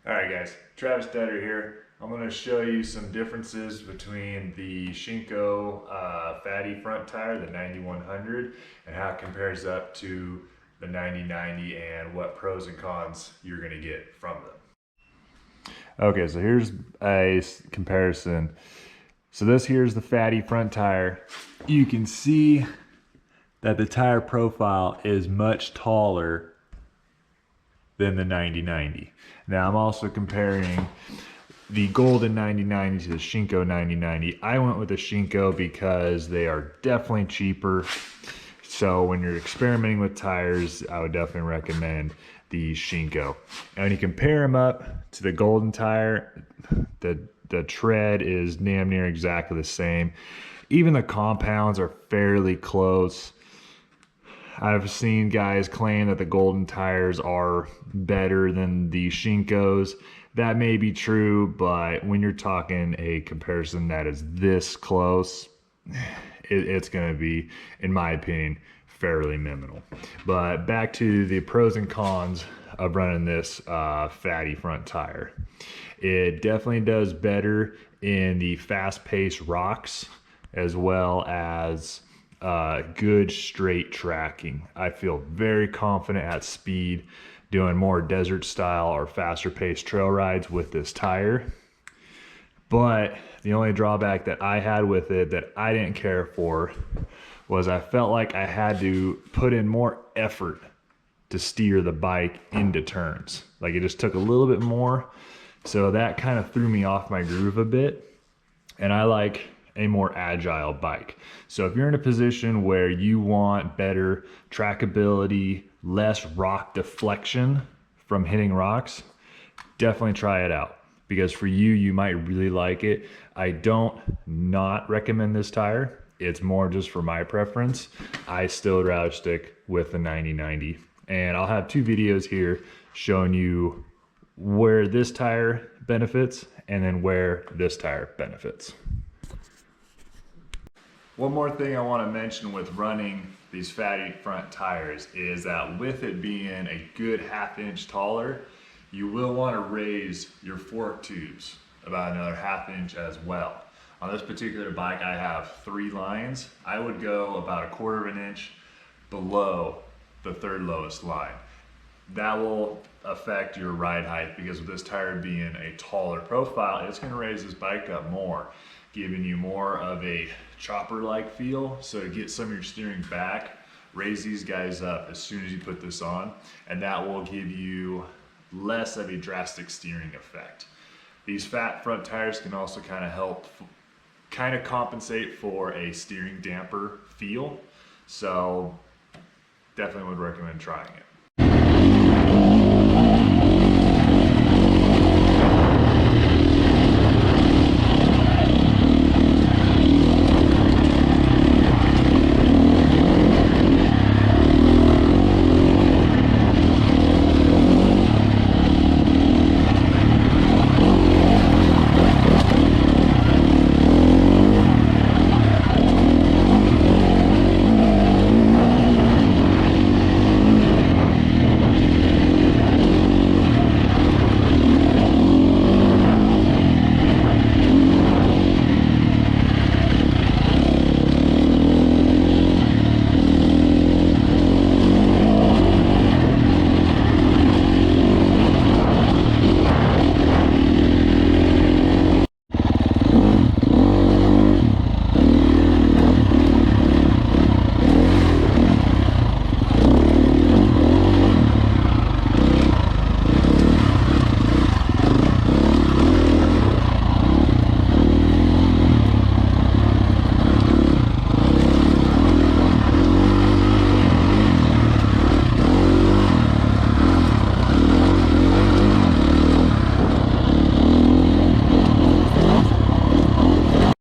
Alright guys, Travis Detter here. I'm going to show you some differences between the Shinko fatty front tire, the 9100, and how it compares up to the 9090 and what pros and cons you're going to get from them. Okay, so here's a comparison. So this here's the fatty front tire. You can see that the tire profile is much taller than the 9090. Now I'm also comparing the golden 9090 to the shinko 9090. I went with the shinko because they are definitely cheaper. So when you're experimenting with tires, I would definitely recommend the shinko. And when you compare them up to the goldentyre, the tread is damn near exactly the same. Even the compounds are fairly close. I've seen guys claim that the goldentyres are better than the shinkos. That may be true, but when you're talking a comparison that is this close, it's going to be, in my opinion, fairly minimal. But back to the pros and cons of running this fatty front tire. It definitely does better in the fast-paced rocks, as well as good straight tracking. I feel very confident at speed doing more desert style or faster paced trail rides with this tire. But the only drawback that I had with it that I didn't care for was I felt like I had to put in more effort to steer the bike into turns. Like it just took a little bit more. So that kind of threw me off my groove a bit. And I like a more agile bike. So if you're in a position where you want better trackability, less rock deflection from hitting rocks, definitely try it out. Because for you, you might really like it. I don't not recommend this tire. It's more just for my preference. I still would rather stick with the 9090. And I'll have two videos here showing you where this tire benefits and then where this tire benefits. One more thing I want to mention with running these fatty front tires is that with it being a good ½ inch taller, you will want to raise your fork tubes about another ½ inch as well. On this particular bike, I have 3 lines. I would go about ¼ inch below the third lowest line. That will affect your ride height because with this tire being a taller profile, it's going to raise this bike up more, giving you more of a chopper-like feel. So to get some of your steering back, raise these guys up as soon as you put this on, and that will give you less of a drastic steering effect. These fat front tires can also kind of help compensate for a steering damper feel. So definitely would recommend trying it.